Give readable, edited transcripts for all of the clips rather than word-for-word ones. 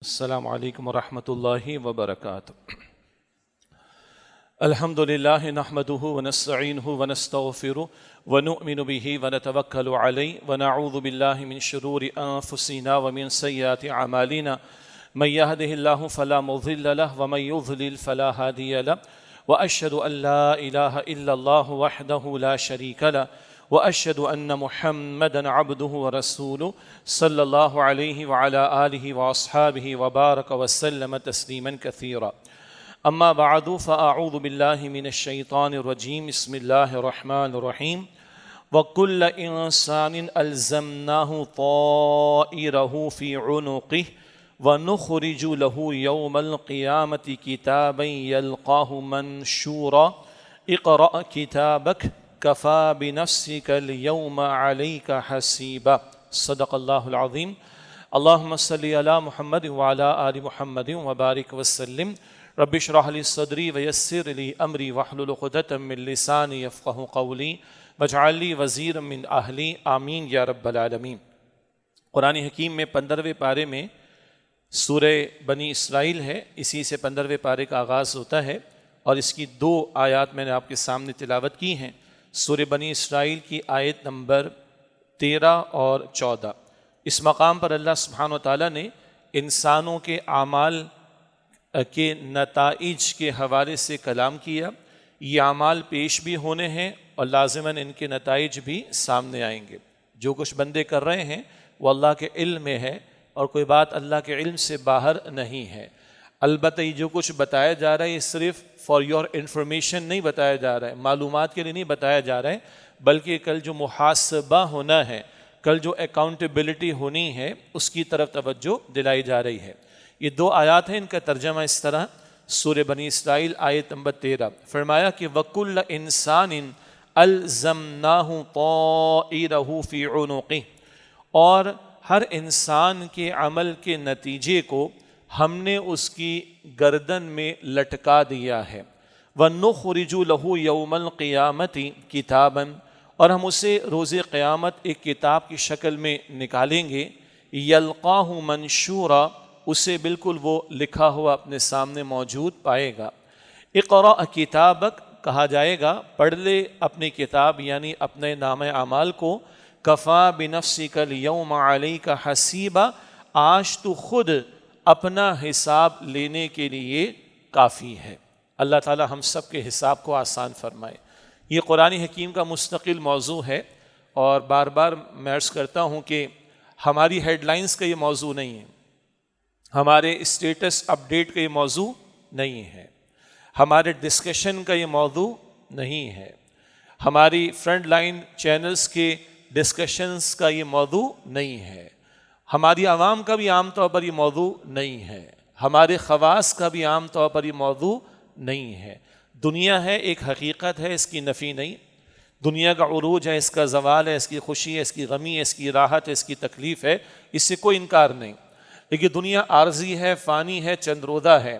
السلام علیکم ورحمۃ اللہ وبرکاتہ۔ الحمد للہ نحمده ونستعینه ونستغفره ونؤمن به ونتوکل علیہ ونعوذ باللہ من شرور انفسنا ومن سیئات اعمالنا من يهده الله فلا مضل له ومن يضلل فلا هادي له واشهد ان لا اله الا الله وحده لا شريك له واشهد ان محمدا عبده ورسوله صلی اللہ علیہ وعلى آلہ واصحابہ وبارک وسلم تسلیما کثیرا اما بعد فاعوذ باللہ من الشیطان الرجیم بسم اللہ الرحمن الرحیم وکل انسان الزمناه طائره في عنقه ونخرج له يوم القیامة کتابا یلقاه منشورا اقرأ کتابک کفا بنفسک اليوم علیک حسیبا صدق اللہ العظیم۔ اللہم صلی علی محمد وعلی آل محمد وبارک وسلم۔ رب اشرح لی صدری ویسر لی امری واحلل عقدۃ من لسانی یفقہوا قولی واجعل لی وزیرا من اہلی آمین یا رب العالمین۔ قرآن حکیم میں 15ویں پارے میں سورہ بنی اسرائیل ہے، اسی سے 15ویں پارے کا آغاز ہوتا ہے اور اس کی 2 آیات میں نے آپ کے سامنے تلاوت کی ہیں۔ سورہ بنی اسرائیل کی آیت نمبر 13 اور 14۔ اس مقام پر اللہ سبحانہ و تعالیٰ نے انسانوں کے اعمال کے نتائج کے حوالے سے کلام کیا۔ یہ اعمال پیش بھی ہونے ہیں اور لازماً ان کے نتائج بھی سامنے آئیں گے۔ جو کچھ بندے کر رہے ہیں وہ اللہ کے علم میں ہے اور کوئی بات اللہ کے علم سے باہر نہیں ہے۔ البتہ یہ جو کچھ بتایا جا رہا ہے یہ صرف فار یور انفارمیشن نہیں بتایا جا رہا ہے، معلومات کے لیے نہیں بتایا جا رہا ہے، بلکہ کل جو محاسبہ ہونا ہے، کل جو اکاؤنٹیبلٹی ہونی ہے، اس کی طرف توجہ دلائی جا رہی ہے۔ یہ 2 آیات ہیں، ان کا ترجمہ اس طرح۔ سورہ بنی اسرائیل آیت نمبر 13 فرمایا کہ وَكُلَّ إِنسَانٍ أَلْزَمْنَاهُ طَائِرَهُ فِي عُنُقِهِ، اور ہر انسان کے عمل کے نتیجے کو ہم نے اس کی گردن میں لٹکا دیا ہے۔ وَنُخْرِجُ لَهُ يَوْمَ الْقِيَامَةِ كِتَابًا، اور ہم اسے روز قیامت ایک کتاب کی شکل میں نکالیں گے۔ یلقاہ منشورا، اسے بالکل وہ لکھا ہوا اپنے سامنے موجود پائے گا۔ اقرأ کتابک، کہا جائے گا پڑھ لے اپنی کتاب یعنی اپنے نامہ اعمال کو۔ کفا بنفسک اليوم علیک حسیبا، آج تو خود اپنا حساب لینے کے لیے کافی ہے۔ اللہ تعالی ہم سب کے حساب کو آسان فرمائے۔ یہ قرآن حکیم کا مستقل موضوع ہے اور بار بار میں عرض کرتا ہوں کہ ہماری ہیڈ لائنز کا یہ موضوع نہیں ہے، ہمارے اسٹیٹس اپڈیٹ کا یہ موضوع نہیں ہے، ہمارے ڈسکشن کا یہ موضوع نہیں ہے، ہماری فرنٹ لائن چینلز کے ڈسکشنز کا یہ موضوع نہیں ہے، ہماری عوام کا بھی عام طور پر یہ موضوع نہیں ہے، ہمارے خواص کا بھی عام طور پر یہ موضوع نہیں ہے۔ دنیا ہے، ایک حقیقت ہے، اس کی نفی نہیں۔ دنیا کا عروج ہے، اس کا زوال ہے، اس کی خوشی ہے، اس کی غمی ہے، اس کی راحت ہے، اس کی تکلیف ہے، اس سے کوئی انکار نہیں۔ لیکن دنیا عارضی ہے، فانی ہے، چند روزہ ہے۔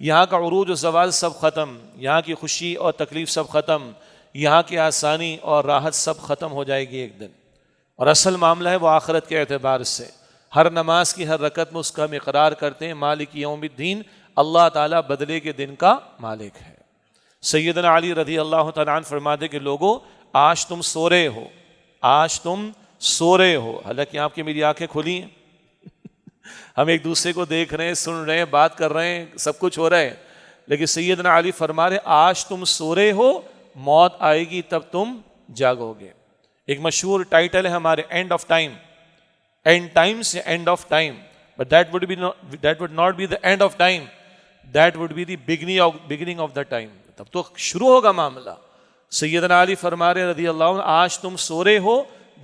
یہاں کا عروج و زوال سب ختم، یہاں کی خوشی اور تکلیف سب ختم، یہاں کی آسانی اور راحت سب ختم ہو جائے گی ایک دن۔ اور اصل معاملہ ہے وہ آخرت کے اعتبار سے۔ ہر نماز کی ہر رکعت میں اس کا ہم اقرار کرتے ہیں، مالک یوم الدین، اللہ تعالیٰ بدلے کے دن کا مالک ہے۔ سیدنا علی رضی اللہ تعالیٰ عنہ فرماتے کہ لوگوں آج تم سو رہے ہو، آج تم سو رہے ہو، حالانکہ آپ کی میری آنکھیں کھلی ہیں، ہم ایک دوسرے کو دیکھ رہے ہیں، سن رہے ہیں، بات کر رہے ہیں، سب کچھ ہو رہا ہے، لیکن سیدنا علی فرما رہے آج تم سو رہے ہو، موت آئے گی تب تم جاگو گے۔ ایک مشہور ٹائٹل ہے ہمارے end of time, end time سے end of time, but that would not be the end of time, that would be the beginning of the time، تب تو شروع ہوگا معاملہ۔ سیدنا علی فرما رہے رضی اللہ عنہ آج تم سو رہے ہو،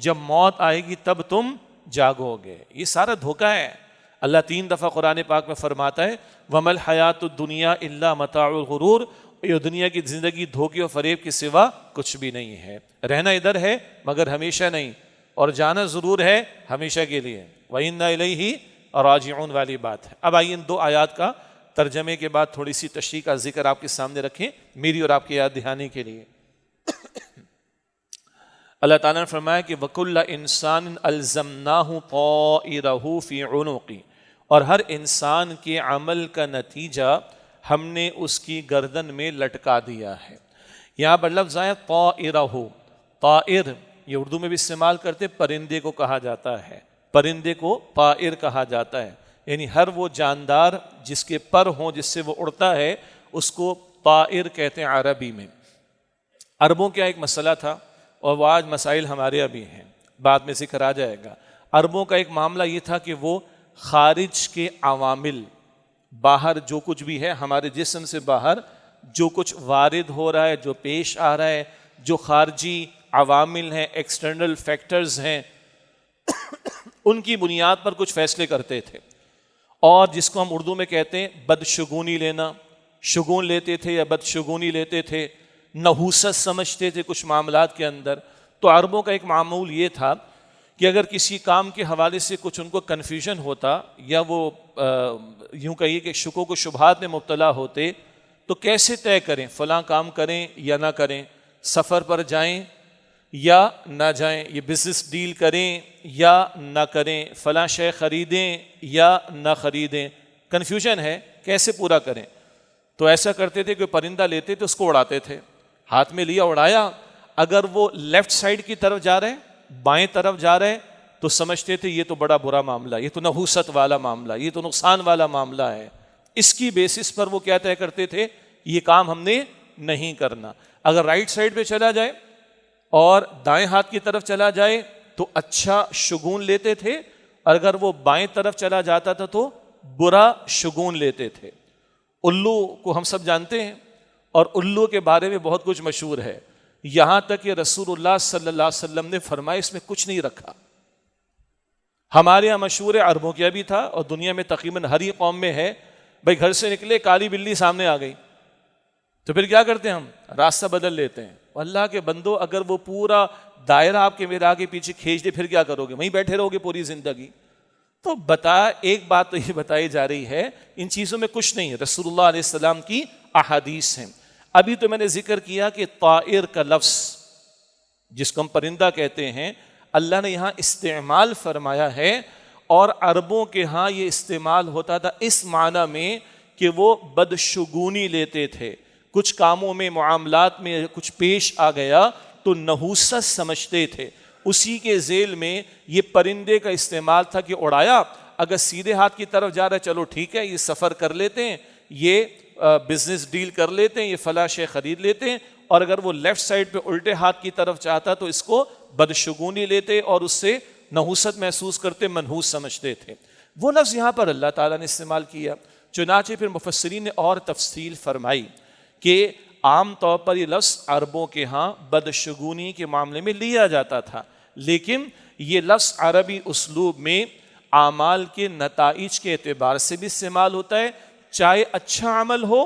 جب موت آئے گی تب تم جاگو گے۔ یہ سارا دھوکہ ہے۔ اللہ 3 دفعہ قرآن پاک میں فرماتا ہے وَمَا الْحَيَاةُ الدُّنْيَا إِلَّا مَتَاعُ الْغُرُورِ، یہ دنیا کی زندگی دھوکے و فریب کے سوا کچھ بھی نہیں ہے۔ رہنا ادھر ہے مگر ہمیشہ نہیں، اور جانا ضرور ہے ہمیشہ کے لیے۔ وَإِنَّا إِلَيْهِ راجعون والی بات ہے۔ اب آئیے ان 2 آیات کا ترجمے کے بعد تھوڑی سی تشریح کا ذکر آپ کے سامنے رکھیں، میری اور آپ کی یاد دہانی کے لیے۔ اللہ تعالیٰ نے فرمایا کہ وَكُلَّ إِنسَانٍ أَلْزَمْنَاهُ طَائِرَهُ فِي عُنُقِهِ، اور ہر انسان کے عمل کا نتیجہ ہم نے اس کی گردن میں لٹکا دیا ہے۔ یہاں پر لفظ آیا طائرہ، طائر یہ اردو میں بھی استعمال کرتے، پرندے کو کہا جاتا ہے، پرندے کو طائر کہا جاتا ہے، یعنی ہر وہ جاندار جس کے پر ہوں، جس سے وہ اڑتا ہے، اس کو طائر کہتے ہیں عربی میں۔ عربوں کا ایک مسئلہ تھا اور وہ آج مسائل ہمارے ابھی ہیں، بعد میں ذکر آ جائے گا۔ عربوں کا ایک معاملہ یہ تھا کہ وہ خارج کے عوامل، باہر جو کچھ بھی ہے ہمارے جسم سے باہر جو کچھ وارد ہو رہا ہے، جو پیش آ رہا ہے، جو خارجی عوامل ہیں، ایکسٹرنل فیکٹرز ہیں، ان کی بنیاد پر کچھ فیصلے کرتے تھے، اور جس کو ہم اردو میں کہتے ہیں بدشگونی لینا، شگون لیتے تھے یا بدشگونی لیتے تھے، نحوست سمجھتے تھے کچھ معاملات کے اندر۔ تو عربوں کا ایک معمول یہ تھا کہ اگر کسی کام کے حوالے سے کچھ ان کو کنفیوژن ہوتا یا وہ یوں کہیے کہ شکوک و شبہات میں مبتلا ہوتے، تو کیسے طے کریں فلاں کام کریں یا نہ کریں، سفر پر جائیں یا نہ جائیں، یہ بزنس ڈیل کریں یا نہ کریں، فلاں شے خریدیں یا نہ خریدیں، کنفیوژن ہے کیسے پورا کریں۔ تو ایسا کرتے تھے کہ پرندہ لیتے تھے، اس کو اڑاتے تھے، ہاتھ میں لیا اڑایا، اگر وہ لیفٹ سائڈ کی طرف جا رہے بائیں طرف جا رہے تو سمجھتے تھے یہ تو بڑا برا معاملہ، یہ تو نحوست والا معاملہ، یہ تو نقصان والا معاملہ ہے۔ اس کی بیسس پر وہ کیا طے کرتے تھے، یہ کام ہم نے نہیں کرنا۔ اگر رائٹ سائڈ پہ چلا جائے اور دائیں ہاتھ کی طرف چلا جائے تو اچھا شگون لیتے تھے، اور اگر وہ بائیں طرف چلا جاتا تھا تو برا شگون لیتے تھے۔ الو کو ہم سب جانتے ہیں، اور الو کے بارے میں بہت کچھ مشہور ہے، یہاں تک کہ رسول اللہ صلی اللہ علیہ وسلم نے فرمایا اس میں کچھ نہیں رکھا۔ ہمارے یہاں مشہور ہے، عربوں کیا بھی تھا اور دنیا میں تقریباً ہر ہی قوم میں ہے، بھائی گھر سے نکلے کالی بلی سامنے آ گئی تو پھر کیا کرتے ہیں، ہم راستہ بدل لیتے ہیں۔ اللہ کے بندو، اگر وہ پورا دائرہ آپ کے میرے آگے پیچھے کھینچ دے پھر کیا کرو گے، وہیں بیٹھے رہو گے پوری زندگی؟ تو ایک بات تو یہ بتائی جا رہی ہے، ان چیزوں میں کچھ نہیں ہے، رسول اللہ علیہ السلام کی احادیث ہیں۔ ابھی تو میں نے ذکر کیا کہ طائر کا لفظ جس کو ہم پرندہ کہتے ہیں، اللہ نے یہاں استعمال فرمایا ہے، اور عربوں کے ہاں یہ استعمال ہوتا تھا اس معنی میں کہ وہ بدشگونی لیتے تھے، کچھ کاموں میں معاملات میں کچھ پیش آ گیا تو نحوست سمجھتے تھے، اسی کے ذیل میں یہ پرندے کا استعمال تھا کہ اڑایا، اگر سیدھے ہاتھ کی طرف جا رہا ہے چلو ٹھیک ہے، یہ سفر کر لیتے ہیں، یہ بزنس ڈیل کر لیتے ہیں، یہ فلاں شے خرید لیتے ہیں، اور اگر وہ لیفٹ سائڈ پہ الٹے ہاتھ کی طرف چاہتا تو اس کو بدشگونی لیتے اور اس سے نحوست محسوس کرتے، منحوس سمجھتے تھے۔ وہ لفظ یہاں پر اللہ تعالیٰ نے استعمال کیا، چنانچہ پھر مفسرین نے اور تفصیل فرمائی کہ عام طور پر یہ لفظ عربوں کے ہاں بدشگونی کے معاملے میں لیا جاتا تھا، لیکن یہ لفظ عربی اسلوب میں اعمال کے نتائج کے اعتبار سے بھی استعمال ہوتا ہے، چاہے اچھا عمل ہو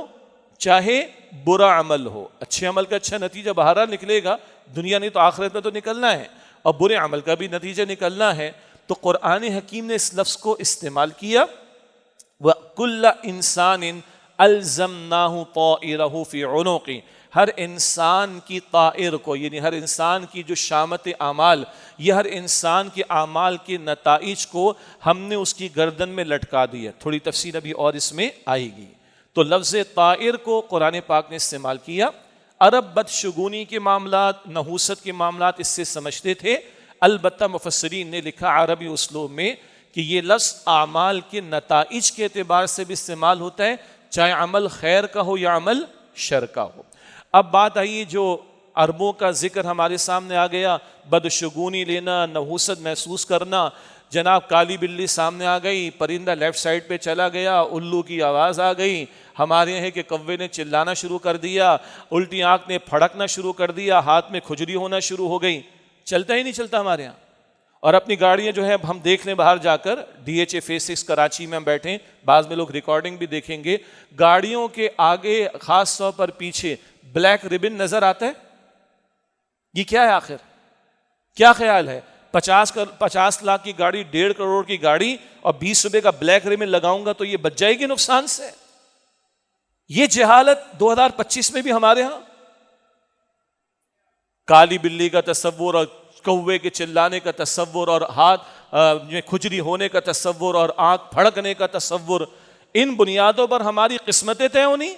چاہے برا عمل ہو۔ اچھے عمل کا اچھا نتیجہ بہرحال نکلے گا، دنیا نہیں تو آخرت میں تو نکلنا ہے، اور برے عمل کا بھی نتیجہ نکلنا ہے۔ تو قرآن حکیم نے اس لفظ کو استعمال کیا، وَكُلَّ إِنسَانٍ أَلْزَمْنَاهُ طَائِرَهُ فِي عُنُقِهِ، ہر انسان کی طائر کو، یعنی ہر انسان کی جو شامت اعمال، یہ ہر انسان کے اعمال کے نتائج کو ہم نے اس کی گردن میں لٹکا دیا۔ تھوڑی تفصیل ابھی اور اس میں آئے گی۔ تو لفظ طائر کو قرآن پاک نے استعمال کیا۔ عرب بدشگونی کے معاملات، نحوست کے معاملات اس سے سمجھتے تھے، البتہ مفسرین نے لکھا عربی اسلوب میں کہ یہ لفظ اعمال کے نتائج کے اعتبار سے بھی استعمال ہوتا ہے، چاہے عمل خیر کا ہو یا عمل شر کا ہو۔ اب بات آئی جو عربوں کا ذکر ہمارے سامنے آ گیا، بدشگونی لینا، نحوست محسوس کرنا، جناب کالی بلی سامنے آ گئی، پرندہ لیفٹ سائڈ پہ چلا گیا، الو کی آواز آ گئی، ہمارے یہاں ہے کہ کوے نے چلانا شروع کر دیا، الٹی آنکھ نے پھڑکنا شروع کر دیا، ہاتھ میں کھجلی ہونا شروع ہو گئی، چلتا ہی نہیں چلتا ہمارے یہاں۔ اور اپنی گاڑیاں جو ہے ہم دیکھ لیں باہر جا کر، D H A phase 6 Karachi میں ہم بیٹھیں، بعض میں لوگ ریکارڈنگ بھی دیکھیں گے، گاڑیوں کے آگے خاص طور پر پیچھے بلیک ربن نظر آتا ہے، یہ کیا ہے آخر؟ کیا خیال ہے؟ 50 لاکھ کی گاڑی، 1.5 کروڑ کی گاڑی، اور 20 روپے کا بلیک ربن لگاؤں گا تو یہ بچ جائے گی نقصان سے؟ یہ جہالت 2025 میں بھی ہمارے ہاں، کالی بلی کا تصور اور کوے کے چلانے کا تصور اور ہاتھ کھجلی ہونے کا تصور اور آنکھ پھڑکنے کا تصور، ان بنیادوں پر ہماری قسمتیں طے ہونی،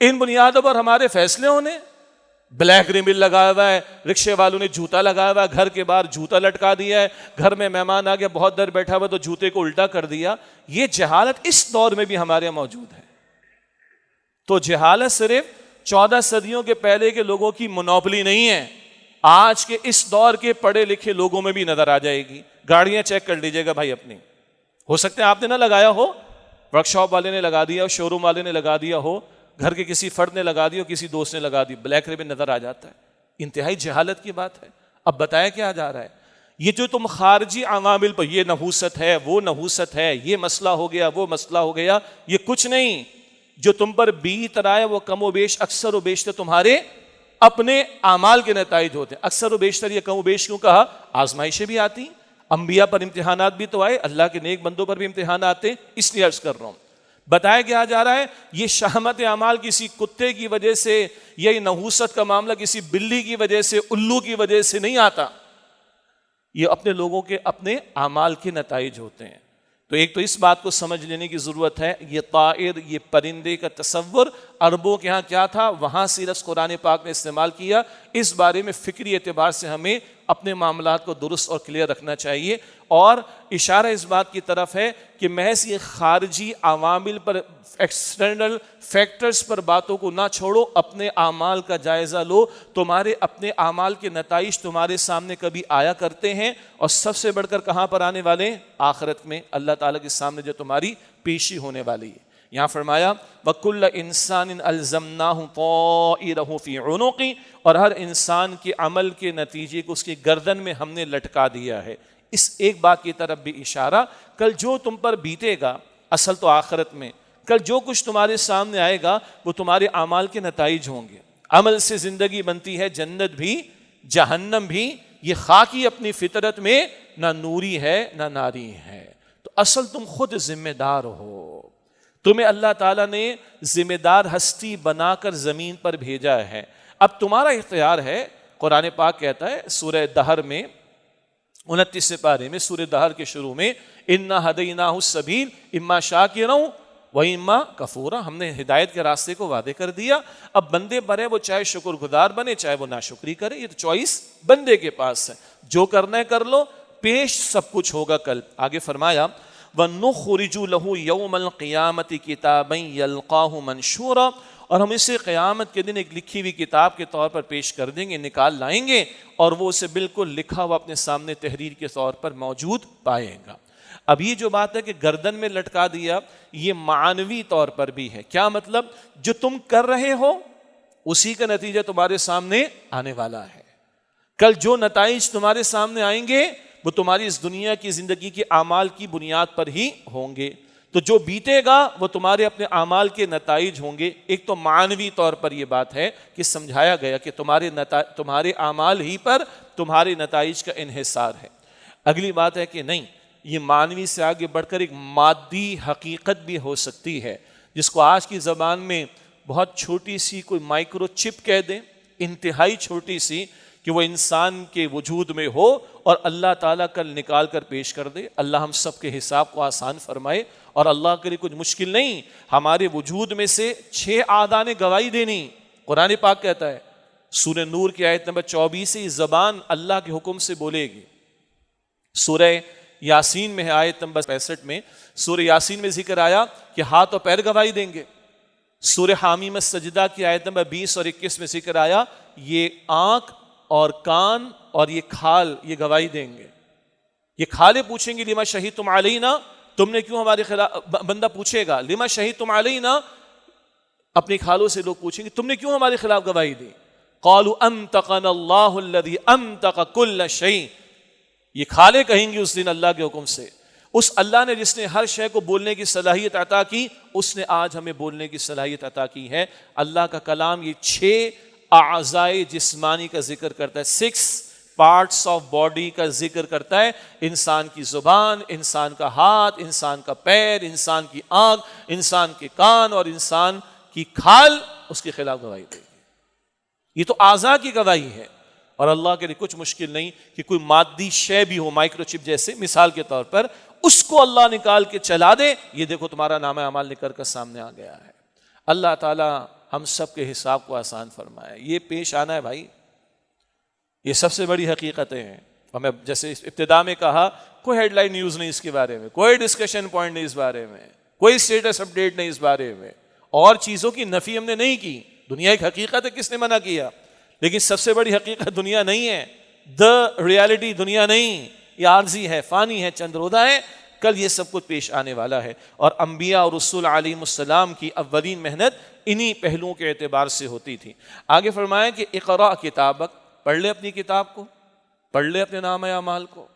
ان بنیادوں پر ہمارے فیصلے ہونے. بلیک ریبن لگایا ہوا ہے، رکشے والوں نے جوتا لگایا ہوا ہے، گھر کے باہر جوتا لٹکا دیا ہے، گھر میں مہمان آ گیا بہت دیر بیٹھا ہوا تو جوتے کو الٹا کر دیا. یہ جہالت اس دور میں بھی ہمارے یہاں موجود ہے. تو جہالت صرف 14 صدیوں کے پہلے کے لوگوں کی مونوپلی نہیں ہے، آج کے اس دور کے پڑھے لکھے لوگوں میں بھی نظر آ جائے گی. گاڑیاں چیک کر لیجیے گا بھائی اپنی، ہو سکتا ہے آپ نے نہ لگایا ہو، ورک شاپ والے نے لگا دیا ہو، شو روم والے نے لگا دیا ہو، گھر کے کسی فرد نے لگا دی ہو، کسی دوست نے لگا دی، بلیک ریبن نظر آ جاتا ہے. انتہائی جہالت کی بات ہے. اب بتایا کیا جا رہا ہے؟ یہ جو تم خارجی عوامل پر، یہ نحوست ہے، وہ نحوست ہے، یہ مسئلہ ہو گیا، وہ مسئلہ ہو گیا، یہ کچھ نہیں. جو تم پر بیت رہا ہے وہ کم و بیش، اکثر و بیشتر تمہارے اپنے اعمال کے نتائج ہوتے ہیں. اکثر و بیشتر یہ کم و بیش کیوں کہا؟ آزمائشیں بھی آتی، انبیاء پر امتحانات بھی تو آئے، اللہ کے نیک بندوں پر بھی امتحان آتے ہیں، اس لیے عرض کر رہا ہوں. بتایا کیا جا رہا ہے؟ یہ شہمت اعمال کسی کتے کی وجہ سے، یا یہ نحوست کا معاملہ کسی بلی کی وجہ سے، الو کی وجہ سے نہیں آتا. یہ اپنے لوگوں کے اپنے اعمال کے نتائج ہوتے ہیں. تو ایک تو اس بات کو سمجھ لینے کی ضرورت ہے، یہ طائر، یہ پرندے کا تصور عربوں کے ہاں کیا تھا، وہاں سے لفظ قرآن پاک نے استعمال کیا. اس بارے میں فکری اعتبار سے ہمیں اپنے معاملات کو درست اور کلیئر رکھنا چاہیے. اور اشارہ اس بات کی طرف ہے کہ محض یہ خارجی عوامل پر، ایکسٹرنل فیکٹرز پر باتوں کو نہ چھوڑو، اپنے اعمال کا جائزہ لو. تمہارے اپنے اعمال کے نتائج تمہارے سامنے کبھی آیا کرتے ہیں، اور سب سے بڑھ کر کہاں پر آنے والے؟ آخرت میں، اللہ تعالیٰ کے سامنے جو تمہاری پیشی ہونے والی ہے. یہاں فرمایا وَكُلَّ إِنسَانٍ أَلْزَمْنَاهُ طَائِرَهُ فِي عُنُقِهِ، اور ہر انسان کے عمل کے نتیجے کو اس کی گردن میں ہم نے لٹکا دیا ہے. اس ایک بات کی طرف بھی اشارہ، کل جو تم پر بیتے گا، اصل تو آخرت میں، کل جو کچھ تمہارے سامنے آئے گا وہ تمہارے اعمال کے نتائج ہوں گے. عمل سے زندگی بنتی ہے، جنت بھی جہنم بھی. یہ خاکی اپنی فطرت میں نہ نوری ہے نہ ناری ہے. تو اصل تم خود ذمہ دار ہو. تمہیں اللہ تعالیٰ نے ذمہ دار ہستی بنا کر زمین پر بھیجا ہے. اب تمہارا اختیار ہے. قرآن پاک کہتا ہے سورہ دہر میں 29 پارے میں، سورہ دہر کے شروع میں، اِنَّا هَدَيْنَاهُ السَّبِيلَ اِمَّا شَاكِرًا وَإِمَّا كَفُورًا، ہم نے ہدایت کے راستے کو وعدے کر دیا. اب بندے پر ہے وہ چاہے شکر گزار بنے چاہے وہ ناشکری کرے، یہ تو چوائس بندے کے پاس ہے. جو کرنا ہے کر لو، پیش سب کچھ ہوگا کل. آگے فرمایا وَنُخْرِجُ لَهُ يَوْمَ الْقِيَامَةِ كِتَابًا يَلْقَاهُ مَنْشُورًا، اور ہم اسے قیامت کے دن ایک لکھی ہوئی کتاب کے طور پر پیش کر دیں گے، نکال لائیں گے، اور وہ اسے بالکل لکھا ہوا اپنے سامنے تحریر کے طور پر موجود پائے گا. اب یہ جو بات ہے کہ گردن میں لٹکا دیا، یہ معنوی طور پر بھی ہے. کیا مطلب؟ جو تم کر رہے ہو اسی کا نتیجہ تمہارے سامنے آنے والا ہے. کل جو نتائج تمہارے سامنے آئیں گے وہ تمہاری اس دنیا کی زندگی کے اعمال کی بنیاد پر ہی ہوں گے. تو جو بیتے گا وہ تمہارے اپنے اعمال کے نتائج ہوں گے. ایک تو معنوی طور پر یہ بات ہے کہ سمجھایا گیا کہ تمہارے اعمال ہی پر تمہارے نتائج کا انحصار ہے. اگلی بات ہے کہ نہیں، یہ معنوی سے آگے بڑھ کر ایک مادی حقیقت بھی ہو سکتی ہے، جس کو آج کی زبان میں بہت چھوٹی سی کوئی مائکرو چپ کہہ دیں، انتہائی چھوٹی سی، کہ وہ انسان کے وجود میں ہو اور اللہ تعالیٰ کل نکال کر پیش کر دے. اللہ ہم سب کے حساب کو آسان فرمائے. اور اللہ کے لیے کچھ مشکل نہیں. ہمارے وجود میں سے 6 اعضاء نے گواہی دینی. قرآن پاک کہتا ہے سورہ نور کی آیت نمبر 24 سے، زبان اللہ کے حکم سے بولے گی. سورہ یاسین میں ہے آیت نمبر 65 میں، سورہ یاسین میں ذکر آیا کہ ہاتھ اور پیر گواہی دیں گے. سورہ حامیم السجدہ کی آیت نمبر 20 اور 21 میں ذکر آیا یہ آنکھ اور کان اور یہ کھال یہ گواہی دیں گے. یہ کھالے پوچھیں گے لما شہدتم علینا، تم نے کیوں ہمارے خلاف، بندہ پوچھے گا لما شہدتم علینا، اپنی کھالوں سے لوگ پوچھیں گے تم نے کیوں ہمارے خلاف گواہی دی. قالوا انطقنا اللہ الذی انطق کل شیء، یہ کھالے کہیں گے اس دن اللہ کے حکم سے، اس اللہ نے جس نے ہر شے کو بولنے کی صلاحیت عطا کی، اس نے آج ہمیں بولنے کی صلاحیت عطا کی ہے. اللہ کا کلام یہ 6 اعضائے جسمانی کا ذکر کرتا ہے، 6 پارٹس آف باڈی کا ذکر کرتا ہے. انسان کی زبان، انسان کا ہاتھ، انسان کا پیر، انسان کی آنکھ، انسان کے کان اور انسان کی کھال اس کے خلاف گواہی دے گی. یہ تو اعضاء کی گواہی ہے. اور اللہ کے لیے کچھ مشکل نہیں کہ کوئی مادی شے بھی ہو، مائکرو چپ جیسے مثال کے طور پر، اس کو اللہ نکال کے چلا دے، یہ دیکھو تمہارا نامہ اعمال نکل کر سامنے آ گیا ہے۔ اللہ تعالی ہم سب کے حساب کو آسان فرمائے، یہ پیش آنا ہے بھائی، یہ سب سے بڑی حقیقتیں ہیں۔ ہمیں جیسے ابتدا میں کہا، کوئی ہیڈ لائن نیوز نہیں اس کے بارے میں، کوئی ڈسکشن پوائنٹ نہیں اس بارے میں، کوئی اسٹیٹس اپڈیٹ نہیں اس بارے میں، اور چیزوں کی نفی ہم نے نہیں کی۔ دنیا ایک حقیقت ہے، کس نے منع کیا؟ لیکن سب سے بڑی حقیقت دنیا نہیں ہے، ریالٹی دنیا نہیں، یہ عارضی ہے، فانی ہے، چند روزہ ہے، کل یہ سب کچھ پیش آنے والا ہے۔ اور انبیاء اور رسول علیہ السلام کی اولین محنت انہی پہلوؤں کے اعتبار سے ہوتی تھی۔ آگے فرمایا کہ اقرا کتابک، پڑھ لے اپنی کتاب کو، پڑھ لے اپنے نامہ اعمال کو،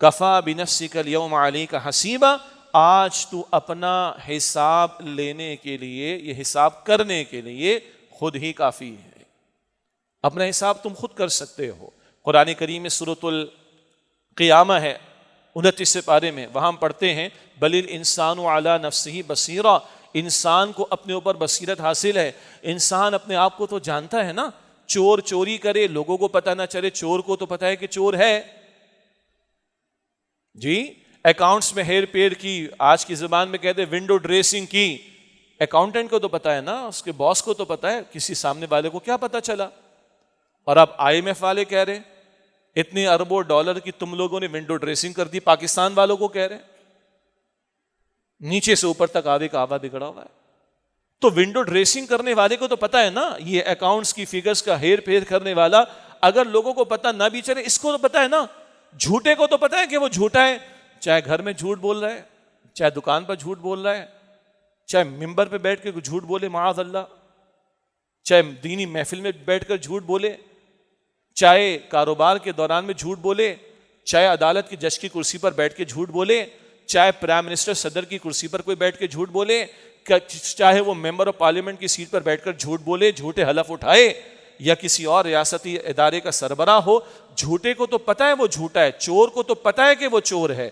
کفا بنفسک اليوم علیک حسیبا، آج تو اپنا حساب لینے کے لیے، یہ حساب کرنے کے لیے خود ہی کافی ہے، اپنا حساب تم خود کر سکتے ہو۔ قرآن کریم میں سورۃ القیامہ ہے 29 پارے میں، وہاں ہم پڑھتے ہیں بل الانسان علی نفسہ بصیرہ، انسان کو اپنے اوپر بصیرت حاصل ہے، انسان اپنے آپ کو تو جانتا ہے نا، چور چوری کرے لوگوں کو پتہ نہ چلے، چور کو تو پتہ ہے کہ چور ہے جی، اکاؤنٹس میں ہیر پیر کی، آج کی زبان میں کہتے ہیں ونڈو ڈریسنگ کی، اکاؤنٹنٹ کو تو پتہ ہے نا، اس کے باس کو تو پتہ ہے، کسی سامنے والے کو کیا پتہ چلا؟ اور اب IMF والے کہہ رہے اتنے اربوں ڈالر کی تم لوگوں نے ونڈو ڈریسنگ کر دی، پاکستان والوں کو کہہ رہے، نیچے سے اوپر تک آوے کا آوا بگڑا ہوا ہے۔ تو ونڈو ڈریسنگ کرنے والے کو تو پتہ ہے نا، یہ اکاؤنٹس کی فگرز کا ہیر پھیر کرنے والا، اگر لوگوں کو پتہ نہ بھی چلے، اس کو تو پتہ ہے نا، جھوٹے کو تو پتہ ہے کہ وہ جھوٹا ہے، چاہے گھر میں جھوٹ بول رہا ہے، چاہے دکان پر جھوٹ بول رہا ہے، چاہے ممبر پہ بیٹھ کے جھوٹ بولے معاذ اللہ، چاہے دینی محفل میں بیٹھ کر جھوٹ بولے، چاہے کاروبار کے دوران میں جھوٹ بولے، چاہے عدالت کی جج کی کرسی پر بیٹھ کے جھوٹ بولے، چاہے پرائم منسٹر صدر کی کرسی پر کوئی بیٹھ کے جھوٹ بولے، چاہے وہ ممبر آف پارلیمنٹ کی سیٹ پر بیٹھ کر جھوٹ بولے، جھوٹے حلف اٹھائے، یا کسی اور ریاستی ادارے کا سربراہ ہو، جھوٹے کو تو پتہ ہے وہ جھوٹا ہے، چور کو تو پتہ ہے کہ وہ چور ہے،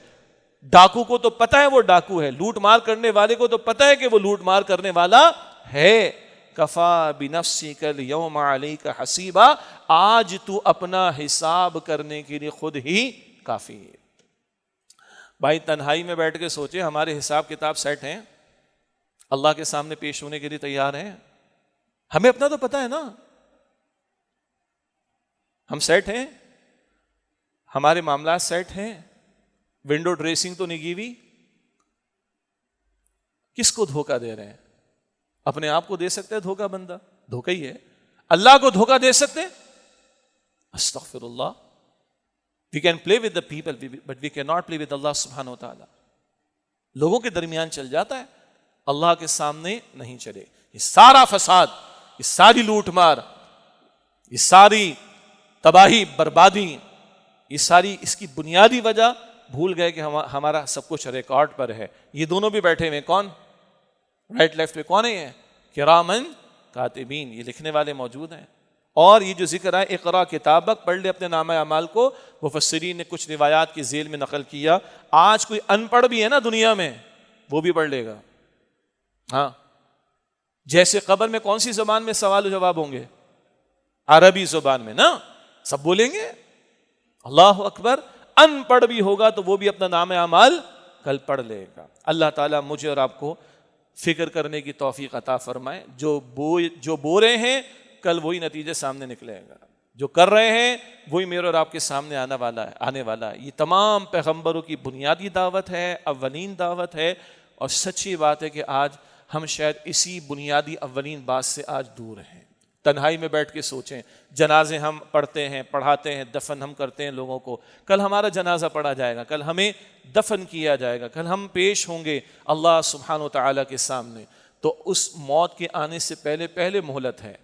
ڈاکو کو تو پتہ ہے وہ ڈاکو ہے، لوٹ مار کرنے والے کو تو پتہ ہے کہ وہ لوٹ مار کرنے والا ہے۔ کفا بنفسک اليوم علیک حسیبا، آج تو اپنا حساب کرنے کے لیے خود ہی کافی ہے۔ بھائی تنہائی میں بیٹھ کے سوچے، ہمارے حساب کتاب سیٹ ہیں، اللہ کے سامنے پیش ہونے کے لیے تیار ہیں؟ ہمیں اپنا تو پتہ ہے نا، ہم سیٹ ہیں، ہمارے معاملات سیٹ ہیں، ونڈو ڈریسنگ تو نہیں کی ہوئی، کس کو دھوکہ دے رہے ہیں؟ اپنے آپ کو دے سکتے ہیں دھوکہ، بندہ دھوکہ ہی ہے، اللہ کو دھوکہ دے سکتے ہیں؟ استغفر اللہ، we can play with the people but we cannot play with Allah سبحانہ و تعالی۔ لوگوں کے درمیان چل جاتا ہے، اللہ کے سامنے نہیں چلے۔ یہ سارا فساد، یہ ساری لوٹ مار، یہ ساری تباہی بربادی، یہ ساری اس کی بنیادی وجہ بھول گئے کہ ہمارا سب کچھ ریکارڈ پر ہے۔ یہ دونوں بھی بیٹھے ہوئے، کون رائٹ لیفٹ پہ کون ہے؟ یہ کرامن کاتبین، یہ لکھنے والے موجود ہیں۔ اور یہ جو ذکر ہے اقرا کتابک، پڑھ لے اپنے نامہ اعمال کو، مفسرین نے کچھ روایات کی ذیل میں نقل کیا، آج کوئی ان پڑھ بھی ہے نا دنیا میں، وہ بھی پڑھ لے گا۔ ہاں، جیسے قبر میں کون سی زبان میں سوال و جواب ہوں گے؟ عربی زبان میں نا، سب بولیں گے اللہ اکبر۔ ان پڑھ بھی ہوگا تو وہ بھی اپنا نامہ اعمال کل پڑھ لے گا۔ اللہ تعالیٰ مجھے اور آپ کو فکر کرنے کی توفیق عطا فرمائے، جو بو رہے ہیں کل وہی نتیجے سامنے نکلے گا، جو کر رہے ہیں وہی میرے اور آپ کے سامنے آنے والا ہے۔ یہ تمام پیغمبروں کی بنیادی دعوت ہے، اولین دعوت ہے، اور سچی بات ہے کہ آج ہم شاید اسی بنیادی اولین بات سے آج دور ہیں۔ تنہائی میں بیٹھ کے سوچیں، جنازے ہم پڑھتے ہیں، پڑھاتے ہیں، دفن ہم کرتے ہیں لوگوں کو، کل ہمارا جنازہ پڑھا جائے گا، کل ہمیں دفن کیا جائے گا، کل ہم پیش ہوں گے اللہ سبحانہ و تعالیٰ کے سامنے۔ تو اس موت کے آنے سے پہلے مہلت ہے،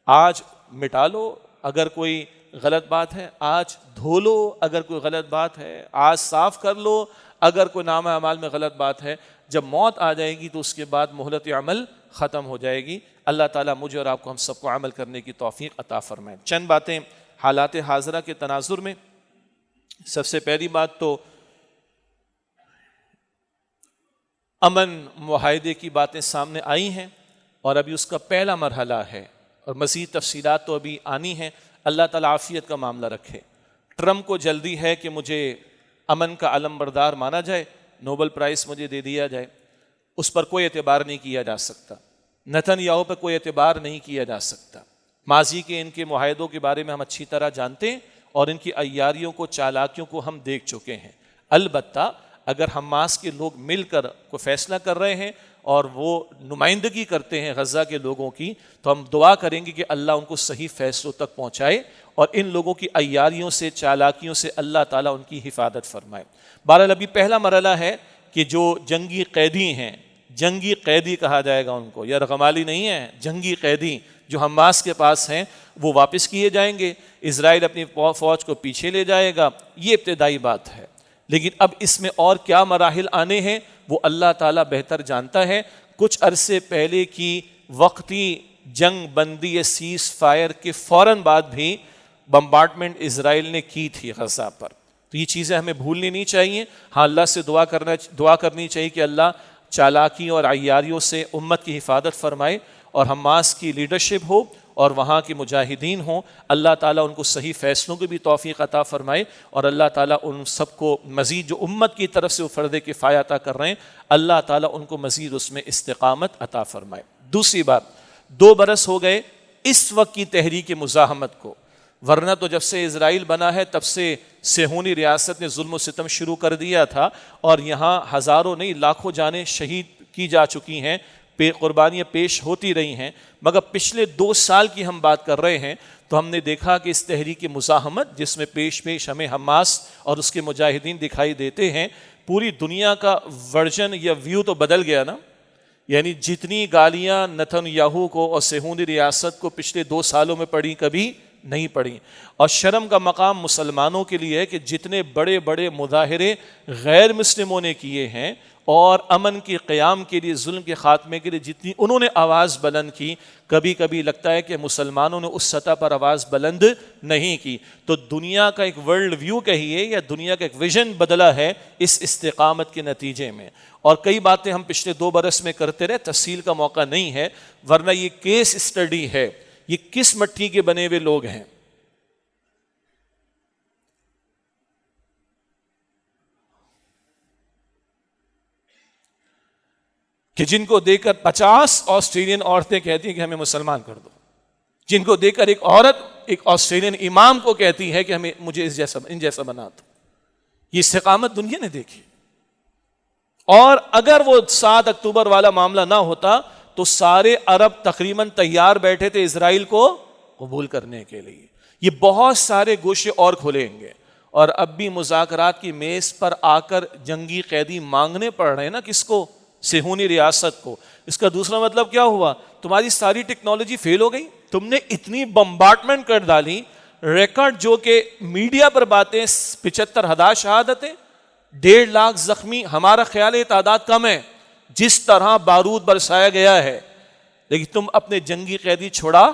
آج مٹا لو اگر کوئی غلط بات ہے، آج دھو لو اگر کوئی غلط بات ہے، آج صاف کر لو اگر کوئی نامہ اعمال میں غلط بات ہے۔ جب موت آ جائے گی تو اس کے بعد مہلت عمل ختم ہو جائے گی۔ اللہ تعالیٰ مجھے اور آپ کو ہم سب کو عمل کرنے کی توفیق عطا فرمائے۔ چند باتیں حالات حاضرہ کے تناظر میں، سب سے پہلی بات تو امن معاہدے کی باتیں سامنے آئی ہیں، اور ابھی اس کا پہلا مرحلہ ہے، اور مزید تفصیلات تو ابھی آنی ہیں۔ اللہ تعالیٰ عافیت کا معاملہ رکھے. ٹرمپ کو جلدی ہے کہ مجھے امن کا علم بردار مانا جائے, نوبل پرائز مجھے دے دیا جائے, اس پر کوئی اعتبار نہیں کیا جا سکتا. نتن یاہو پر کوئی اعتبار نہیں کیا جا سکتا. ماضی کے ان کے معاہدوں کے بارے میں ہم اچھی طرح جانتے ہیں اور ان کی عیاریوں کو, چالاکیوں کو ہم دیکھ چکے ہیں. البتہ اگر حماس کے لوگ مل کر کوئی فیصلہ کر رہے ہیں اور وہ نمائندگی کرتے ہیں غزہ کے لوگوں کی, تو ہم دعا کریں گے کہ اللہ ان کو صحیح فیصلوں تک پہنچائے اور ان لوگوں کی عیاریوں سے, چالاکیوں سے اللہ تعالیٰ ان کی حفاظت فرمائے. بہرحال ابھی پہلا مرحلہ ہے کہ جو جنگی قیدی ہیں, جنگی قیدی کہا جائے گا ان کو, یا رغمالی نہیں ہے, جنگی قیدی جو حماس کے پاس ہیں وہ واپس کیے جائیں گے. اسرائیل اپنی فوج کو پیچھے لے جائے گا. یہ ابتدائی بات ہے, لیکن اب اس میں اور کیا مراحل آنے ہیں وہ اللہ تعالیٰ بہتر جانتا ہے. کچھ عرصے پہلے کی وقتی جنگ بندی سیز فائر کے فوراً بعد بھی بمبارڈمنٹ اسرائیل نے کی تھی غزہ پر, تو یہ چیزیں ہمیں بھولنی نہیں چاہیے. ہاں, اللہ سے دعا کرنی چاہیے کہ اللہ چالاکیوں اور عیاریوں سے امت کی حفاظت فرمائے اور حماس کی لیڈرشپ ہو اور وہاں کے مجاہدین ہوں. اللہ تعالیٰ ان کو صحیح فیصلوں کی بھی توفیق عطا فرمائے اور اللہ تعالیٰ ان سب کو مزید, جو امت کی طرف سے وہ فرض کفایہ عطا کر رہے ہیں, اللہ تعالیٰ ان کو مزید اس میں استقامت عطا فرمائے. دوسری بات, 2 برس ہو گئے اس وقت کی تحریک مزاحمت کو, ورنہ تو جب سے اسرائیل بنا ہے تب سے صہیونی ریاست نے ظلم و ستم شروع کر دیا تھا اور یہاں ہزاروں نہیں لاکھوں جانیں شہید کی جا چکی ہیں, قربانیاں پیش ہوتی رہی ہیں. مگر پچھلے 2 سال کی ہم بات کر رہے ہیں تو ہم نے دیکھا کہ اس تحریک مزاحمت جس میں پیش ہمیں حماس اور اس کے مجاہدین دکھائی دیتے ہیں, پوری دنیا کا ورژن یا ویو تو بدل گیا نا. یعنی جتنی گالیاں نتن یاہو کو اور صہیونی ریاست کو پچھلے 2 سالوں میں پڑی کبھی نہیں پڑی. اور شرم کا مقام مسلمانوں کے لیے ہے کہ جتنے بڑے بڑے مظاہرے غیر مسلموں نے کیے ہیں اور امن کے قیام کے لیے, ظلم کے خاتمے کے لیے جتنی انہوں نے آواز بلند کی, کبھی کبھی لگتا ہے کہ مسلمانوں نے اس سطح پر آواز بلند نہیں کی. تو دنیا کا ایک ورلڈ ویو کہیے یا دنیا کا ایک ویژن بدلا ہے اس استقامت کے نتیجے میں. اور کئی باتیں ہم پچھلے 2 برس میں کرتے رہے, تفصیل کا موقع نہیں ہے, ورنہ یہ کیس اسٹڈی ہے. یہ کس مٹی کے بنے ہوئے لوگ ہیں؟ کہ جن کو دیکھ کر 50 آسٹریلین عورتیں کہتی ہیں کہ ہمیں مسلمان کر دو, جن کو دیکھ کر ایک عورت ایک آسٹریلین امام کو کہتی ہے کہ مجھے ان جیسا بنا دو. یہ استقامت دنیا نے دیکھی. اور اگر وہ 7 اکتوبر والا معاملہ نہ ہوتا تو سارے عرب تقریباً تیار بیٹھے تھے اسرائیل کو قبول کرنے کے لیے. یہ بہت سارے گوشے اور کھولیں گے, اور اب بھی مذاکرات کی میز پر آ کر جنگی قیدی مانگنے پڑ رہے ہیں نا, کس کو؟ صہیونی ریاست کو. اس کا دوسرا مطلب کیا ہوا؟ تمہاری ساری ٹیکنالوجی فیل ہو گئی, تم نے اتنی بمبارڈمنٹ کر ڈالی, ریکارڈ جو کہ میڈیا پر باتیں 75,000 شہادتیں, 1.5 لاکھ زخمی, ہمارا خیال ہے تعداد کم ہے, جس طرح بارود برسایا گیا ہے, لیکن تم اپنے جنگی قیدی چھڑا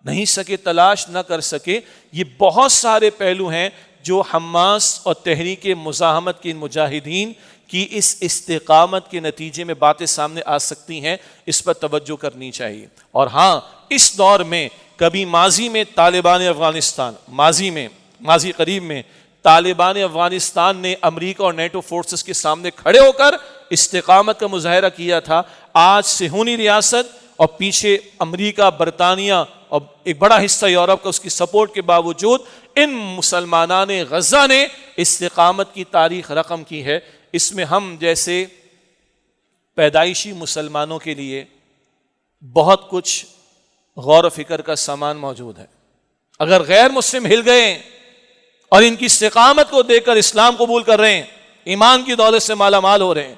نہیں سکے, تلاش نہ کر سکے. یہ بہت سارے پہلو ہیں جو حماس اور تحریک مزاحمت کے مجاہدین کی اس استقامت کے نتیجے میں باتیں سامنے آ سکتی ہیں, اس پر توجہ کرنی چاہیے. اور ہاں, اس دور میں کبھی ماضی میں طالبان افغانستان, ماضی قریب میں طالبان افغانستان نے امریکہ اور نیٹو فورسز کے سامنے کھڑے ہو کر استقامت کا مظاہرہ کیا تھا. آج صہیونی ریاست اور پیچھے امریکہ, برطانیہ اور ایک بڑا حصہ یورپ کا اس کی سپورٹ کے باوجود ان مسلمانان غزہ نے استقامت کی تاریخ رقم کی ہے. اس میں ہم جیسے پیدائشی مسلمانوں کے لیے بہت کچھ غور و فکر کا سامان موجود ہے. اگر غیر مسلم ہل گئے اور ان کی استقامت کو دیکھ کر اسلام قبول کر رہے ہیں, ایمان کی دولت سے مالا مال ہو رہے ہیں,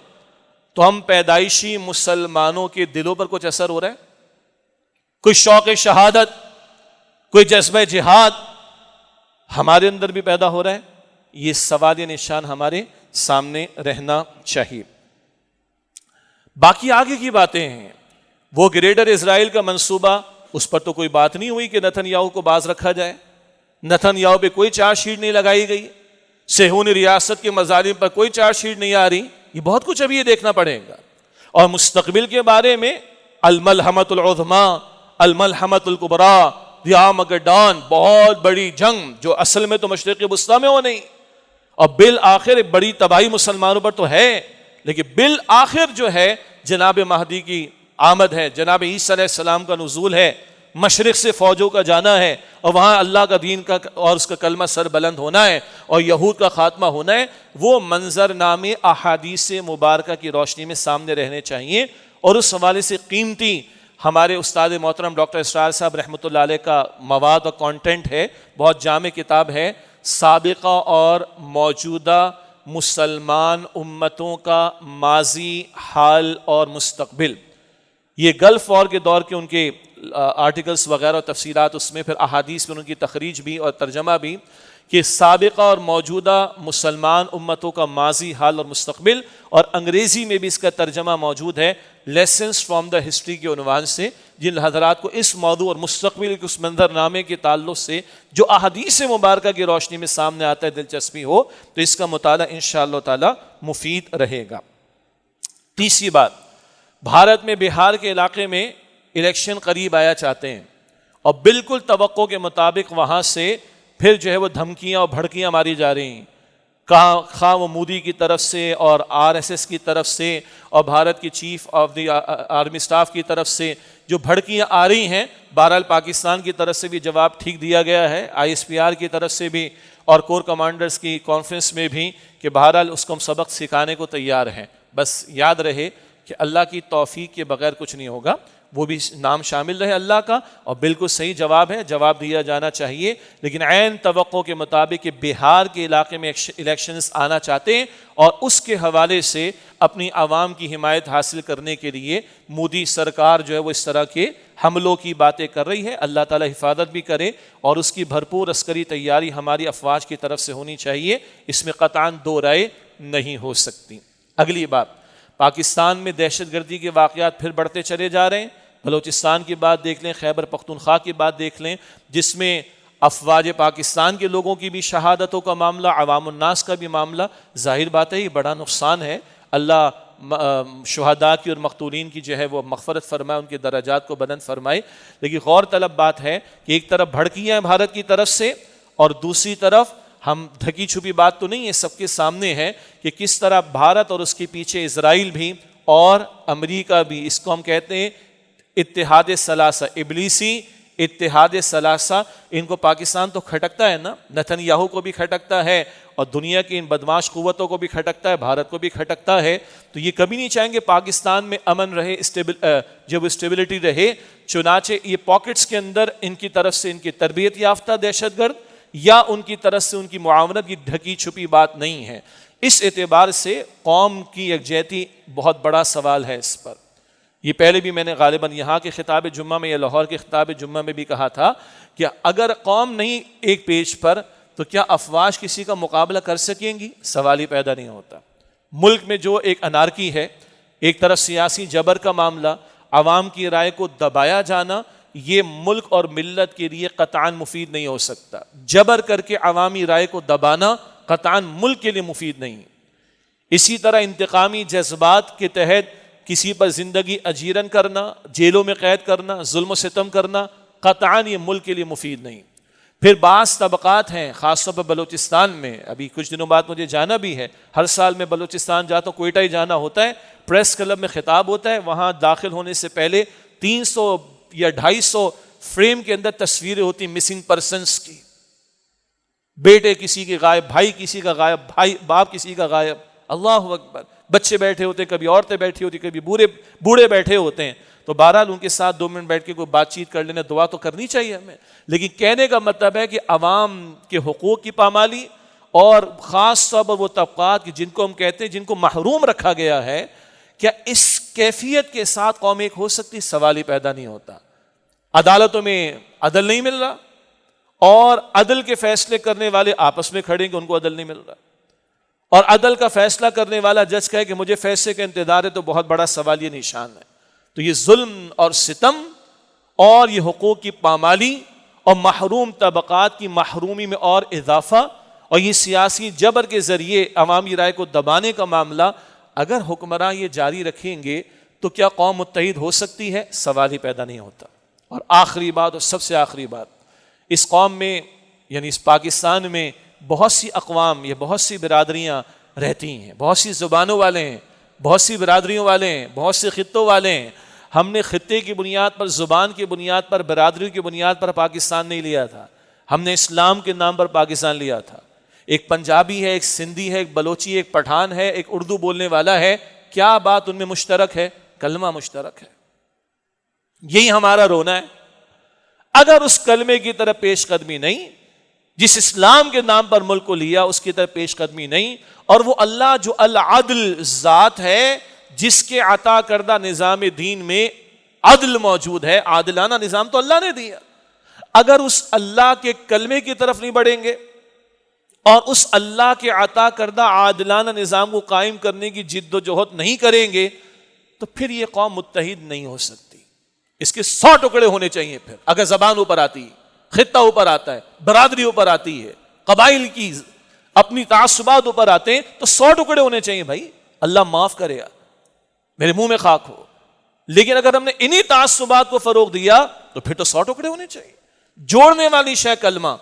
تو ہم پیدائشی مسلمانوں کے دلوں پر کچھ اثر ہو رہا ہے؟ کوئی شوق شہادت, کوئی جذبہ جہاد ہمارے اندر بھی پیدا ہو رہا ہے؟ یہ سوال نشان ہمارے سامنے رہنا چاہیے. باقی آگے کی باتیں ہیں, وہ گریٹر اسرائیل کا منصوبہ, اس پر تو کوئی بات نہیں ہوئی کہ نتن یاہو کو باز رکھا جائے. نتن یاہو پہ کوئی چارج شیٹ نہیں لگائی گئی, صہیونی ریاست کے مظالم پر کوئی چارج شیٹ نہیں آ رہی. یہ بہت کچھ ابھی یہ دیکھنا پڑے گا. اور مستقبل کے بارے میں الملحمۃ العظمیٰ, الملحمۃ الکبریٰ, دی آرمگڈون، بہت بڑی جنگ جو اصل میں تو مشرق وسطیٰ میں ہو نہیں، اور بالآخر ایک بڑی تباہی مسلمانوں پر تو ہے، لیکن بالآخر جو ہے جناب مہدی کی آمد ہے، جناب عیسیٰ علیہ السلام کا نزول ہے، مشرق سے فوجوں کا جانا ہے، اور وہاں اللہ کا دین کا اور اس کا کلمہ سر بلند ہونا ہے، اور یہود کا خاتمہ ہونا ہے۔ وہ منظر نامے احادیث مبارکہ کی روشنی میں سامنے رہنے چاہیے، اور اس حوالے سے قیمتی ہمارے استاد محترم ڈاکٹر اسرار صاحب رحمۃ اللہ علیہ کا مواد اور کانٹینٹ ہے، بہت جامع کتاب ہے، سابقہ اور موجودہ مسلمان امتوں کا ماضی، حال اور مستقبل۔ یہ گلف وار کے دور کے ان کے آرٹیکلز وغیرہ اور تفصیلات، اس میں پھر احادیث میں ان کی تخریج بھی اور ترجمہ بھی، کہ سابقہ اور موجودہ مسلمان امتوں کا ماضی، حال اور مستقبل، اور انگریزی میں بھی اس کا ترجمہ موجود ہے، لیسنز فرام دا ہسٹری کے عنوان سے۔ جن حضرات کو اس موضوع اور مستقبل کے اس منظر نامے کے تعلق سے جو احادیث مبارکہ کی روشنی میں سامنے آتا ہے دلچسپی ہو، تو اس کا مطالعہ انشاءاللہ تعالی مفید رہے گا۔ تیسری بات، بھارت میں بہار کے علاقے میں الیکشن قریب آیا چاہتے ہیں، اور بالکل توقع کے مطابق وہاں سے پھر جو ہے وہ دھمکیاں اور بھڑکیاں ماری جا رہی ہیں، خواہ وہ مودی کی طرف سے اور RSS کی طرف سے اور بھارت کی chief of the army staff کی طرف سے جو بھڑکیاں آ رہی ہیں۔ بہرحال پاکستان کی طرف سے بھی جواب ٹھیک دیا گیا ہے، ISPR کی طرف سے بھی، اور کور کمانڈرز کی کانفرنس میں بھی، کہ بہرحال اس کو ہم سبق سکھانے کو تیار ہیں۔ بس یاد رہے کہ اللہ کی توفیق کے بغیر کچھ نہیں ہوگا، وہ بھی نام شامل رہے اللہ کا، اور بالکل صحیح جواب ہے، جواب دیا جانا چاہیے، لیکن عین توقع کے مطابق کہ بہار کے علاقے میں الیکشنز آنا چاہتے ہیں، اور اس کے حوالے سے اپنی عوام کی حمایت حاصل کرنے کے لیے مودی سرکار جو ہے وہ اس طرح کے حملوں کی باتیں کر رہی ہے۔ اللہ تعالی حفاظت بھی کرے، اور اس کی بھرپور عسکری تیاری ہماری افواج کی طرف سے ہونی چاہیے، اس میں قطعاً دو رائے نہیں ہو سکتی۔ اگلی بات، پاکستان میں دہشت گردی کے واقعات پھر بڑھتے چلے جا رہے ہیں۔ بلوچستان کی بات دیکھ لیں، خیبر پختونخوا کی بات دیکھ لیں، جس میں افواج پاکستان کے لوگوں کی بھی شہادتوں کا معاملہ، عوام الناس کا بھی معاملہ، ظاہر بات ہے یہ بڑا نقصان ہے۔ اللہ شہداء کی اور مقتولین کی جو ہے وہ مغفرت فرمائے، ان کے درجات کو بلند فرمائے، لیکن غور طلب بات ہے کہ ایک طرف بھڑکیاں ہیں بھارت کی طرف سے، اور دوسری طرف ہم ڈھکی چھپی بات تو نہیں ہے، سب کے سامنے ہے کہ کس طرح بھارت اور اس کے پیچھے اسرائیل بھی اور امریکہ بھی، اس کو ہم کہتے ہیں اتحاد ثلاثہ، ابلیسی اتحاد ثلاثہ، ان کو پاکستان تو کھٹکتا ہے نا، نتن یاہو کو بھی کھٹکتا ہے، اور دنیا کی ان بدماش قوتوں کو بھی کھٹکتا ہے، بھارت کو بھی کھٹکتا ہے۔ تو یہ کبھی نہیں چاہیں گے پاکستان میں امن رہے، جب اسٹیبلٹی رہے، چنانچہ یہ پاکٹس کے اندر ان کی طرف سے ان کی تربیت یافتہ دہشت گرد یا ان کی طرف سے ان کی معاونت کی ڈھکی چھپی بات نہیں ہے۔ اس اعتبار سے قوم کی یکجہتی بہت بڑا سوال ہے اس پر۔ یہ پہلے بھی میں نے غالباً یہاں کے خطاب جمعہ میں یا لاہور کے خطاب جمعہ میں بھی کہا تھا کہ اگر قوم نہیں ایک پیج پر تو کیا افواج کسی کا مقابلہ کر سکیں گی؟ سوال ہی پیدا نہیں ہوتا۔ ملک میں جو ایک انارکی ہے، ایک طرف سیاسی جبر کا معاملہ، عوام کی رائے کو دبایا جانا، یہ ملک اور ملت کے لیے قطعاً مفید نہیں ہو سکتا۔ جبر کر کے عوامی رائے کو دبانا قطعاً ملک کے لیے مفید نہیں۔ اسی طرح انتقامی جذبات کے تحت کسی پر زندگی اجیرن کرنا، جیلوں میں قید کرنا، ظلم و ستم کرنا، قطعاً یہ ملک کے لیے مفید نہیں۔ پھر بعض طبقات ہیں، خاص طور پر بلوچستان میں، ابھی کچھ دنوں بعد مجھے جانا بھی ہے، ہر سال میں بلوچستان جاتا ہوں، کوئٹہ ہی جانا ہوتا ہے، پریس کلب میں خطاب ہوتا ہے، وہاں داخل ہونے سے پہلے 300 یا 250 فریم کے اندر تصویریں ہوتی مسنگ پرسنس کی، بیٹے کسی کے غائب، بھائی کسی کا غائب، باپ کسی کا غائب، اللہ اکبر، بچے بیٹھے ہوتے، کبھی عورتیں بیٹھی ہوتی، کبھی بوڑھے بیٹھے ہوتے ہیں۔ تو بہرحال ان کے ساتھ 2 منٹ بیٹھ کے کوئی بات چیت کر لینا، دعا تو کرنی چاہیے ہمیں، لیکن کہنے کا مطلب ہے کہ عوام کے حقوق کی پامالی، اور خاص طور پر وہ طبقات جن کو ہم کہتے ہیں جن کو محروم رکھا گیا ہے، کیا اس کیفیت کے ساتھ قوم ایک ہو سکتی؟ سوال ہی پیدا نہیں ہوتا۔ عدالتوں میں عدل نہیں مل رہا، اور عدل کے فیصلے کرنے والے آپس میں کھڑے ہیں کہ ان کو عدل نہیں مل رہا، اور عدل کا فیصلہ کرنے والا جج کہے کہ مجھے فیصلے کا انتظار ہے، تو بہت بڑا سوال یہ نشان ہے۔ تو یہ ظلم اور ستم اور یہ حقوق کی پامالی اور محروم طبقات کی محرومی میں اور اضافہ، اور یہ سیاسی جبر کے ذریعے عوامی رائے کو دبانے کا معاملہ، اگر حکمراں یہ جاری رکھیں گے تو کیا قوم متحد ہو سکتی ہے؟ سوال ہی پیدا نہیں ہوتا۔ اور آخری بات، اور سب سے آخری بات، اس قوم میں یعنی اس پاکستان میں بہت سی اقوام، یہ بہت سی برادریاں رہتی ہیں، بہت سی زبانوں والے ہیں، بہت سی برادریوں والے ہیں، بہت سے خطوں والے ہیں۔ ہم نے خطے کی بنیاد پر، زبان کی بنیاد پر، برادری کی بنیاد پر پاکستان نہیں لیا تھا، ہم نے اسلام کے نام پر پاکستان لیا تھا۔ ایک پنجابی ہے، ایک سندھی ہے، ایک بلوچی، ایک پٹھان ہے، ایک اردو بولنے والا ہے، کیا بات ان میں مشترک ہے؟ کلمہ مشترک ہے۔ یہی ہمارا رونا ہے۔ اگر اس کلمے کی طرف پیش قدمی نہیں، جس اسلام کے نام پر ملک کو لیا اس کی طرف پیش قدمی نہیں، اور وہ اللہ جو العدل ذات ہے، جس کے عطا کردہ نظام دین میں عدل موجود ہے، عادلانہ نظام تو اللہ نے دیا، اگر اس اللہ کے کلمے کی طرف نہیں بڑھیں گے اور اس اللہ کے عطا کردہ عادلانہ نظام کو قائم کرنے کی جد و جہد نہیں کریں گے تو پھر یہ قوم متحد نہیں ہو سکتی۔ اس کے 100 ٹکڑے ہونے چاہیے۔ پھر اگر زبان اوپر آتی ہے، خطہ اوپر آتا ہے، برادری اوپر آتی ہے، قبائل کی اپنی تعصبات اوپر آتے ہیں تو 100 ٹکڑے ہونے چاہیے بھائی، اللہ معاف کرے گا، میرے منہ میں خاک ہو۔ لیکن اگر ہم نے انہی تعصبات کو فروغ دیا تو پھر تو 100 ٹکڑے ہونے چاہیے۔ جوڑنے والی شے کلمہ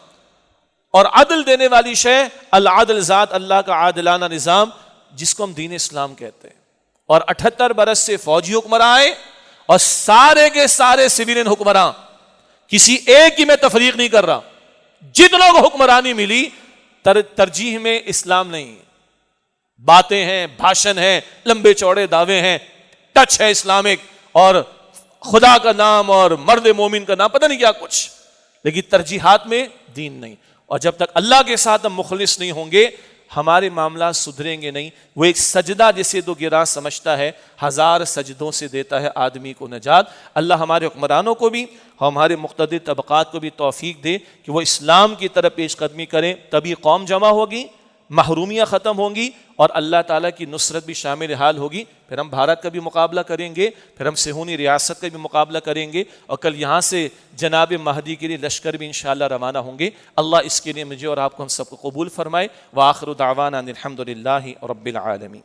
اور عدل دینے والی شے العدل ذات، اللہ کا عادلانہ نظام، جس کو ہم دین اسلام کہتے ہیں۔ اور 78 برس سے فوجی حکمراں آئے اور سارے کے سارے سویلین حکمراں، کسی ایک کی میں تفریق نہیں کر رہا، جتنوں کو حکمرانی ملی ترجیح میں اسلام نہیں، باتیں ہیں، بھاشن ہیں، لمبے چوڑے دعوے ہیں، ٹچ ہے اسلامک اور خدا کا نام اور مرد مومن کا نام، پتہ نہیں کیا کچھ، لیکن ترجیحات میں دین نہیں۔ اور جب تک اللہ کے ساتھ ہم مخلص نہیں ہوں گے ہمارے معاملات سدھریں گے نہیں۔ وہ ایک سجدہ جسے دو گراں سمجھتا ہے 1000 سجدوں سے دیتا ہے آدمی کو نجات۔ اللہ ہمارے حکمرانوں کو بھی، ہمارے مقتدر طبقات کو بھی توفیق دے کہ وہ اسلام کی طرف پیش قدمی کریں، تبھی قوم جمع ہوگی، محرومیاں ختم ہوں گی اور اللہ تعالیٰ کی نصرت بھی شامل حال ہوگی۔ پھر ہم بھارت کا بھی مقابلہ کریں گے، پھر ہم صہیونی ریاست کا بھی مقابلہ کریں گے، اور کل یہاں سے جناب مہدی کے لیے لشکر بھی انشاءاللہ روانہ ہوں گے۔ اللہ اس کے لیے مجھے اور آپ کو ہم سب کو قبول فرمائے۔ وآخر دعوانا ان الحمد للہ رب العالمین۔